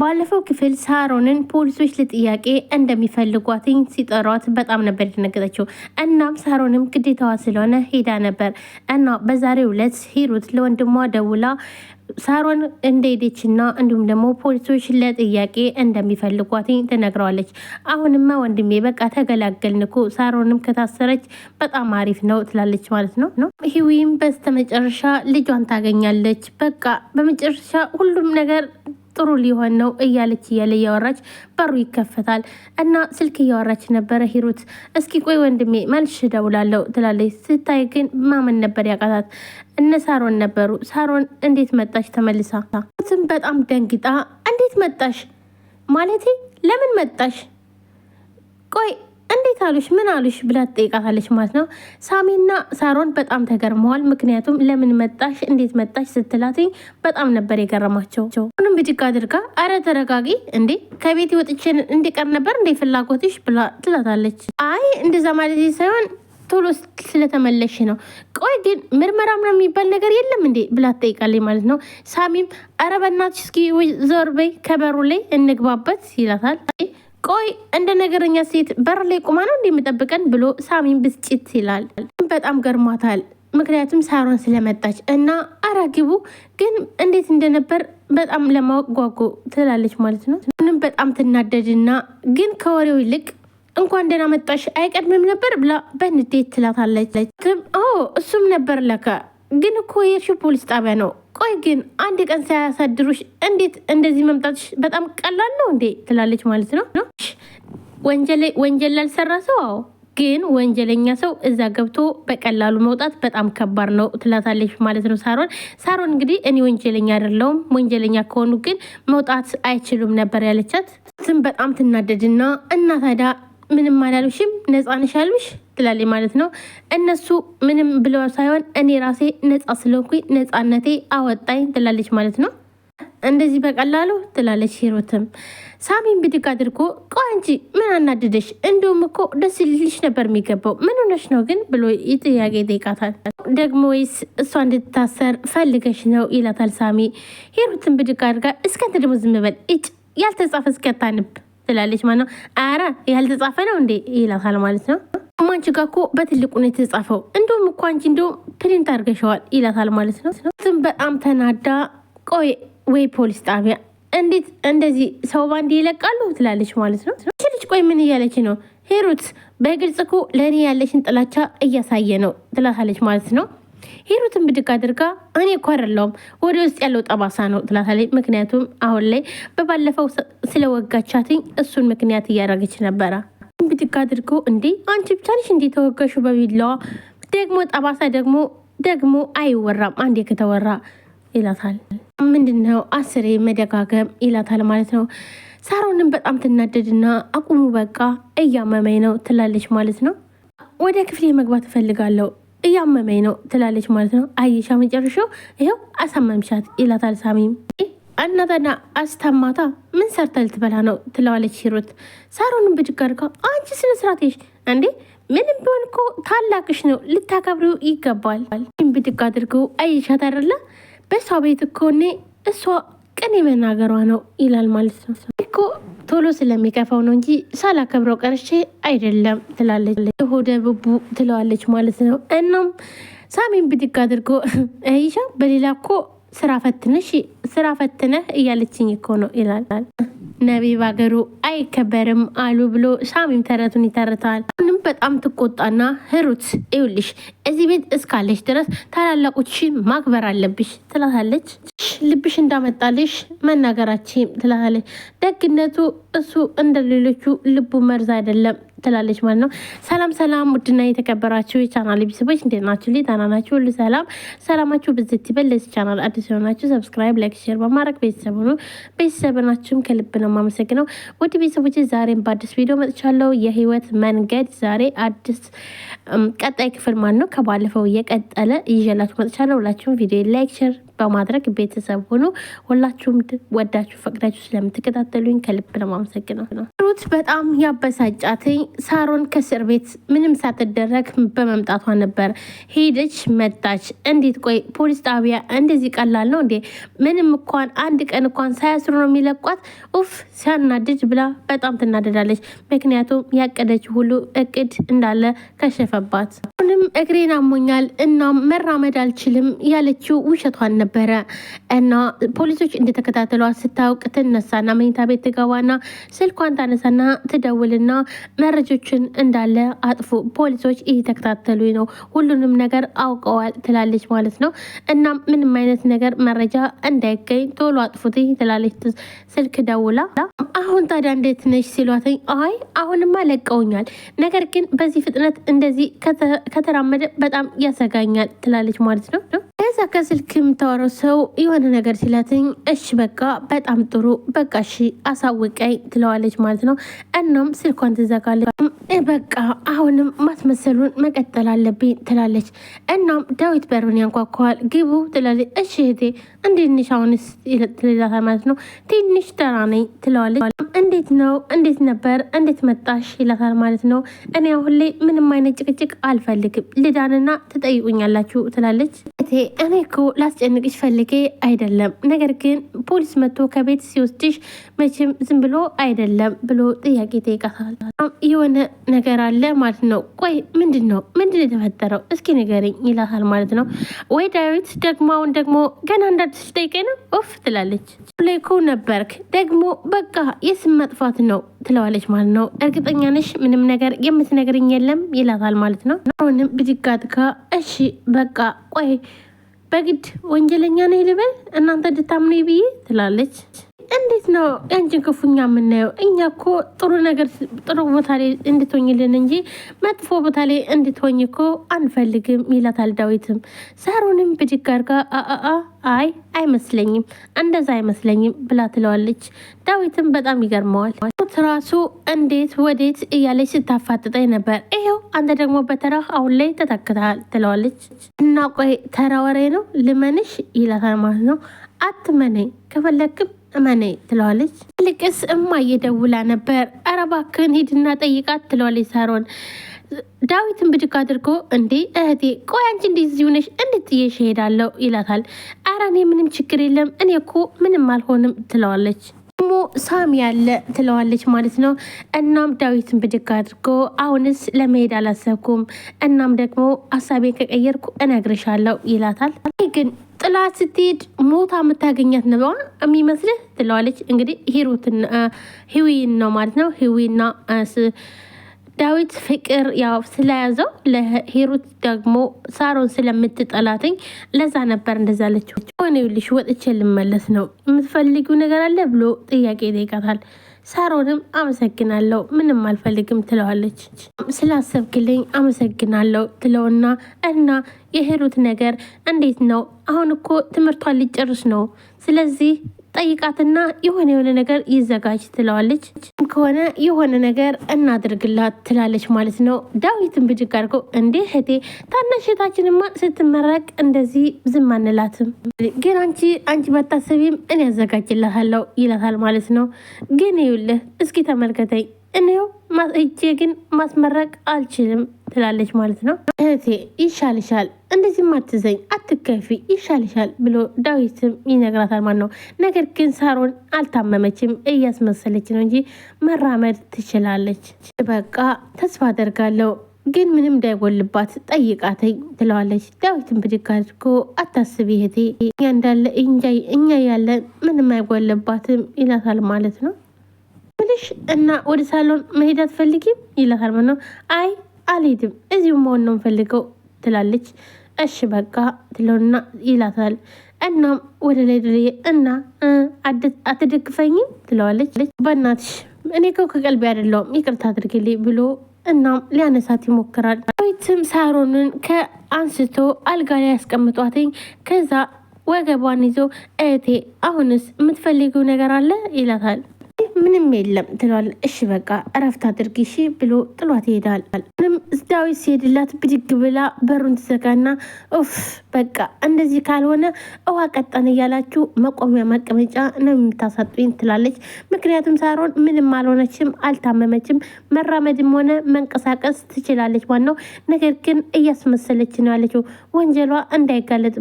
ባለፈው ክፍል ሳሮንን ፖሊሶች ለጥያቄ እንደሚፈልጓትኝ ሲጠሯት በጣም ነበር የደነገጠችው። እናም ሳሮንም ግዴታዋ ስለሆነ ሄዳ ነበር እና በዛሬው ዕለት ሂሩት ለወንድሟ ደውላ ሳሮን እንደሄደችና እንዲሁም ደግሞ ፖሊሶች ለጥያቄ እንደሚፈልጓትኝ ትነግረዋለች። አሁንማ ወንድሜ በቃ ተገላገልንኩ፣ ሳሮንም ከታሰረች በጣም አሪፍ ነው ትላለች ማለት ነው። ሂዊም በስተመጨረሻ ልጇን ታገኛለች። በቃ በመጨረሻ ሁሉም ነገር ጥሩ ሊሆን ነው እያለች እያወራች በሩ ይከፈታል እና ስልክ እያወራች ነበረ ሂሩት። እስኪ ቆይ ወንድሜ መልሽ እደውላለሁ ትላለች። ስታይ ግን ማመን ነበር ያቃታት። እነ ሳሮን ነበሩ። ሳሮን እንዴት መጣች ተመልሳ? በጣም ደንግጣ እንዴት መጣሽ ማለቴ ለምን መጣሽ? ቆይ እንዴት አሉሽ? ምን አሉሽ? ብላ ትጠይቃታለች ማለት ነው። ሳሚና ሳሮን በጣም ተገርመዋል። ምክንያቱም ለምን መጣሽ እንዴት መጣሽ ስትላትኝ በጣም ነበር የገረማቸው። ሁንም ብድግ አድርጋ አረ ተረጋጊ እንዴ ከቤት ወጥቼን እንዲቀር ነበር እንዴ ፍላጎትሽ ብላ ትላታለች። አይ እንደዛ ማለት ሳይሆን ቶሎ ስለተመለሽ ነው። ቆይ ግን ምርመራ ምናምን የሚባል ነገር የለም እንዴ ብላ ትጠይቃለች ማለት ነው። ሳሚም አረ በእናትሽ እስኪ ዞር በይ ከበሩ ላይ እንግባበት ይላታል። ቆይ እንደ ነገረኛ ሴት በር ላይ ቁማ ነው እንደምጠብቀን ብሎ ሳሚን ብስጭት ይላል። በጣም ገርሟታል። ምክንያቱም ሳሮን ስለመጣች እና አራግቡ ግን እንዴት እንደነበር በጣም ለማወቅ ጓጉ ትላለች ማለት ነው። ምንም በጣም ትናደድና ግን ከወሬው ይልቅ እንኳን ደህና መጣሽ አይቀድምም ነበር ብላ በንዴት ትላታለች። እሱም ነበር ለካ ግን እኮ የሄድሽው ፖሊስ ጣቢያ ነው። ቆይ ግን አንድ ቀን ሳያሳድሩሽ እንዴት እንደዚህ መምጣትሽ በጣም ቀላል ነው እንዴ ትላለች ማለት ነው። ወንጀል ላልሰራ ሰው አዎ፣ ግን ወንጀለኛ ሰው እዛ ገብቶ በቀላሉ መውጣት በጣም ከባድ ነው ትላታለች ማለት ነው። ሳሮን እንግዲህ እኔ ወንጀለኛ አይደለሁም፣ ወንጀለኛ ከሆኑ ግን መውጣት አይችሉም ነበር ያለቻት። ስም በጣም ትናደድና እና ታዲያ ምንም አላሉሽም ነፃነሽ አሉሽ ትላለች ማለት ነው። እነሱ ምንም ብለው ሳይሆን እኔ ራሴ ነፃ ስለሆንኩኝ ነፃነቴ አወጣኝ ትላለች ማለት ነው። እንደዚህ በቀላሉ ትላለች ሂሩትም። ሳሚን ብድግ አድርጎ ቆይ አንቺ ምን አናድደሽ? እንዲሁም እኮ ደስ ሊልሽ ነበር የሚገባው ምን ሆነሽ ነው ግን ብሎ ጥያቄ ይጠይቃታል። ደግሞ ወይስ እሷ እንድትታሰር ፈልገሽ ነው ይላታል ሳሚ። ሂሩትን ብድግ አድርጋ እስከንተ ደግሞ ዝም በል እጭ ያልተጻፈ እስከታንብ ትላለች ማለት ነው። አረ ያልተጻፈ ነው እንዴ ይላታል ማለት ነው። አንቺ ጋር እኮ በትልቁ ነው የተጻፈው፣ እንደውም እኮ አንቺ እንደውም ፕሪንት አድርገሽዋል ይላታል ማለት ነው። በጣም ተናዳ ቆይ ወይ ፖሊስ ጣቢያ እንዴት እንደዚህ ሰው ባንዴ ይለቃሉ ትላለች ማለት ነው። ልጅ ቆይ ምን እያለች ነው? ሂሩት በግልጽ እኮ ለእኔ ያለሽን ጥላቻ እያሳየ ነው ትላታለች ማለት ነው። ሂሩትን ብድግ አድርጋ እኔ እኮ አይደለሁም ወደ ውስጥ ያለው ጠባሳ ነው ትላታለች። ምክንያቱም አሁን ላይ በባለፈው ስለወጋቻትኝ እሱን ምክንያት እያደረገች ነበረ። ብድግ አድርጎ እንዴ አንቺ ብቻ ነሽ እንዴ ተወጋሹ በቢላዋ? ደግሞ ጠባሳ ደግሞ አይወራም አንዴ ከተወራ ይላታል። ምንድነው አስሬ መደጋገም ይላታል ማለት ነው። ሳሮንም በጣም ትናደድና አቁሙ በቃ እያመመኝ ነው ትላለች ማለት ነው። ወደ ክፍሌ መግባት እፈልጋለሁ እያመመኝ ነው ትላለች ማለት ነው። አይሻ መጨረሻው ይኸው አሳመምሻት ይላታል ሳሚም። እናታና አስታማታ ምን ሰርታ ልትበላ ነው ትለዋለች ሂሩት። ሳሮንን ብድግ አድርጋ አንቺ ስነ ስርዓትሽ እንዴ ምንም ቢሆን እኮ ታላቅሽ ነው ልታከብሪው ይገባል። ብድግ አድርገው አይሻት አይደለ በሷ ቤት እኮ እሷ ቅን መናገሯ ነው ይላል ማለት ነው። እኮ ቶሎ ስለሚከፋው ነው እንጂ ሳላከብረው ቀርቼ አይደለም ትላለች። ሆደ ብቡ ትለዋለች ማለት ነው። እናም ሳሚን ብድግ አድርጎ አይሻ በሌላ እኮ ስራ ፈትነህ እያለችኝ እኮ ነው ይላል። ነቢ ባገሩ አይከበርም አሉ ብሎ ሳሚም ተረቱን ይተርታል። አሁንም በጣም ትቆጣና ሂሩት ይኸውልሽ እዚህ ቤት እስካለሽ ድረስ ታላላቆችሽን ማክበር አለብሽ ትላታለች። ልብሽ እንዳመጣልሽ መናገራችን ትላታለች። ደግነቱ እሱ እንደ ሌሎቹ ልቡ መርዝ አይደለም ትላለች ማለት ነው። ሰላም ውድና የተከበራችሁ የቻናል ቤተሰቦች እንዴት ናችሁ? ደህና ናችሁ? ሁሉ ሰላማችሁ ብዝት ይበል። ለዚህ ቻናል አዲስ የሆናችሁ ሰብስክራይብ፣ ላይክ፣ ሼር በማድረግ ቤተሰብ ናችሁም ከልብ ነው የማመሰግነው። ውድ ቤተሰቦች ዛሬም በአዲስ ቪዲዮ መጥቻለሁ። የህይወት መንገድ ዛሬ አዲስ ቀጣይ ክፍል ማለት ነው ከባለፈው እየቀጠለ ይዤላችሁ መጥቻለሁ። ሁላችሁም ቪዲዮ ላይክ፣ ሼር በማድረግ ቤተሰብ ሆኖ ሁላችሁም ወዳችሁ ፈቅዳችሁ ስለምትከታተሉኝ ከልብ ነው የማመሰግነው ነው። ሩት በጣም ያበሳጫትኝ ሳሮን ከእስር ቤት ምንም ሳትደረግ በመምጣቷ ነበር። ሄደች መጣች። እንዴት ቆይ ፖሊስ ጣቢያ እንደዚህ ቀላል ነው እንዴ? ምንም እንኳን አንድ ቀን እንኳን ሳያስሩ ነው የሚለቋት? ኡፍ ሲያናድድ ብላ በጣም ትናደዳለች። ምክንያቱም ያቀደች ሁሉ እቅድ እንዳለ ከሸፈባት። አሁንም እግሬን አሞኛል እና መራመድ አልችልም ያለችው ውሸቷን ነበረ እና ፖሊሶች እንደተከታተሏት ስታውቅ ትነሳና መኝታ ቤት ትገባና ስልኳን ታነሳና ትደውልና መረጆችን እንዳለ አጥፉ፣ ፖሊሶች እየተከታተሉ ነው፣ ሁሉንም ነገር አውቀዋል ትላለች ማለት ነው። እና ምንም አይነት ነገር መረጃ እንዳይገኝ ቶሎ አጥፉት ትላለች ስልክ ደውላ። አሁን ታዲያ እንዴት ነሽ ሲሏትኝ አይ አሁንማ ለቀውኛል፣ ነገር ግን በዚህ ፍጥነት እንደዚህ ከተራመደ በጣም ያሰጋኛል ትላለች ማለት ነው። ከዛ ከስልክ የምታወራው ሰው የሆነ ነገር ሲላትኝ እሺ በቃ በጣም ጥሩ በቃ እሺ አሳውቀኝ ትለዋለች ማለት ነው። እናም ስልኳን ትዘጋለች። በቃ አሁንም ማስመሰሉን መቀጠል አለብኝ ትላለች። እናም ዳዊት በሩን ያንኳኳዋል። ግቡ ትላለች። እሺ እህቴ እንዴት ነሽ አሁንስ ትላታለች ማለት ነው። ትንሽ ደህና ነኝ ትለዋለች። እንዴት ነው እንዴት ነበር እንዴት መጣሽ ይላታል ማለት ነው። እኔ አሁን ላይ ምንም አይነት ጭቅጭቅ አልፈልግም፣ ልዳንና ትጠይቁኛላችሁ ትላለች። እኔ እኮ ላስጨንቅሽ ፈልጌ አይደለም፣ ነገር ግን ፖሊስ መጥቶ ከቤት ሲወስድሽ መቼም ዝም ብሎ አይደለም ብሎ ጥያቄ ጠይቃታል። የሆነ ነገር አለ ማለት ነው። ቆይ ምንድን ነው የተፈጠረው እስኪ ንገሪኝ ይላታል ማለት ነው። ወይ ዳዊት ደግሞ አሁን ደግሞ ገና እንዳትሽ ጠይቀኝ ነው ኦፍ ትላለች። ሌኮ ነበርክ ደግሞ በቃ የስም መጥፋት ነው ትለዋለች ማለት ነው። እርግጠኛ ነሽ ምንም ነገር የምትነግርኝ የለም ይላታል ማለት ነው። አሁንም ብድጋትካ እሺ በቃ ቆይ በግድ ወንጀለኛ ነኝ ልበል እናንተ እንድታምኑ ብዬ ትላለች። እንዴት ነው ያንቺን ክፉኛ የምናየው? እኛ እኮ ጥሩ ቦታ ላይ እንድትሆኝልን እንጂ መጥፎ ቦታ ላይ እንድትሆኝ እኮ አንፈልግም ይላታል ዳዊትም። ሳሮንም ብድግ አድርጋ አይ አይመስለኝም፣ እንደዛ አይመስለኝም ብላ ትለዋለች። ዳዊትም በጣም ይገርመዋል። ራሱ እንዴት ወዴት እያለች ስታፋጥጠኝ ነበር፣ ይሄው አንተ ደግሞ በተራህ አሁን ላይ ተተክተሃል ትለዋለች። እና ቆይ ተራ ወሬ ነው ልመንሽ ይላታል ማለት ነው። አትመነኝ ከፈለክም እመኔ ትለዋለች። ልቅስ እማዬ ደውላ ነበር፣ ኧረ እባክህን ሂድና ጠይቃት ትለዋለች ሳሮን። ዳዊትን ብድግ አድርጎ እንዴ እህቴ ቆይ አንቺ እንደዚህ ሆነሽ እንዴት ጥዬሽ እሄዳለሁ ይላታል። ኧረ እኔ ምንም ችግር የለም እኔ እኮ ምንም አልሆንም ትለዋለች። ደግሞ ሳሚ ያለ ትለዋለች ማለት ነው። እናም ዳዊትን ብድግ አድርጎ አሁንስ ለመሄድ አላሰብኩም፣ እናም ደግሞ ሀሳቤን ከቀየርኩ እነግርሻለሁ ይላታል። ግን ጥላት ስትሄድ ሞታ የምታገኛት ነው የሚመስልህ ትለዋለች። እንግዲህ ሂዊን ነው ማለት ነው። ሂዊና ዳዊት ፍቅር ያው ስለያዘው ለሂሩት ደግሞ ሳሮን ስለምትጠላትኝ ለዛ ነበር እንደዛለችው። ሆነ ይልሽ ወጥቼ ልመለስ ነው የምትፈልጊው ነገር አለ ብሎ ጥያቄ ይጠይቃታል። ሳሮንም አመሰግናለሁ ምንም አልፈልግም ትለዋለች። ስላሰብክልኝ አመሰግናለሁ ትለውና እና የሂሩት ነገር እንዴት ነው? አሁን እኮ ትምህርቷን ሊጨርስ ነው፣ ስለዚህ ጠይቃትና የሆነ ነገር ይዘጋጅ ትለዋለች። ከሆነ የሆነ ነገር እናድርግላት ትላለች ማለት ነው። ዳዊትን ብድግ አድርጎ እንዴ እህቴ ታናሽታችንማ ስትመረቅ እንደዚህ ዝም አንላትም፣ ግን አንቺ ባታሰቢም እኔ ያዘጋጅላታለሁ ይላታል ማለት ነው። ግን ይኸውልህ እስኪ ተመልከተኝ እኔው እጄ ግን ማስመረቅ አልችልም ትላለች ማለት ነው። እህቴ ይሻልሻል፣ እንደዚህ ማትዘኝ አትከፊ፣ ይሻልሻል ብሎ ዳዊትም ይነግራታል ማለት ነው። ነገር ግን ሳሮን አልታመመችም፣ እያስመሰለች ነው እንጂ መራመድ ትችላለች። በቃ ተስፋ አደርጋለሁ ግን ምንም እንዳይጎልባት ጠይቃተኝ ትለዋለች። ዳዊትን ብድግ አድርጎ አታስቢ እህቴ እንዳለ እኛ ያለን ምንም አይጎልባትም ይላታል ማለት ነው። ብልሽ እና ወደ ሳሎን መሄድ አትፈልጊም ይላታል ማለት ነው። አይ አልሄድም እዚሁ መሆን ነው ፈልገው ትላለች። እሺ በቃ ትለውና ይላታል። እናም ወደ ላይ ድሬ እና አትደግፈኝም ትለዋለች። በእናትሽ እኔ እኮ ከቀልቤ አይደለሁም ይቅርታ አድርግልኝ ብሎ እናም ሊያነሳት ይሞክራል። ዳዊትም ሳሮንን ከአንስቶ አልጋ ላይ ያስቀምጧትኝ። ከዛ ወገቧን ይዞ እህቴ አሁንስ የምትፈልጊው ነገር አለ ይላታል። ምንም የለም ትለዋለች። እሺ በቃ እረፍት አድርጊ እሺ ብሎ ጥሏት ይሄዳል። ምንም ዳዊት ሲሄድላት ብድግ ብላ በሩን ትዘጋና ኡፍ በቃ እንደዚህ ካልሆነ ውሃ ቀጠን እያላችሁ መቆሚያ መቀመጫ ነው የምታሳጡኝ ትላለች። ምክንያቱም ሳሮን ምንም አልሆነችም፣ አልታመመችም፣ መራመድም ሆነ መንቀሳቀስ ትችላለች። ዋናው ነገር ግን እያስመሰለች ነው ያለችው ወንጀሏ እንዳይጋለጥ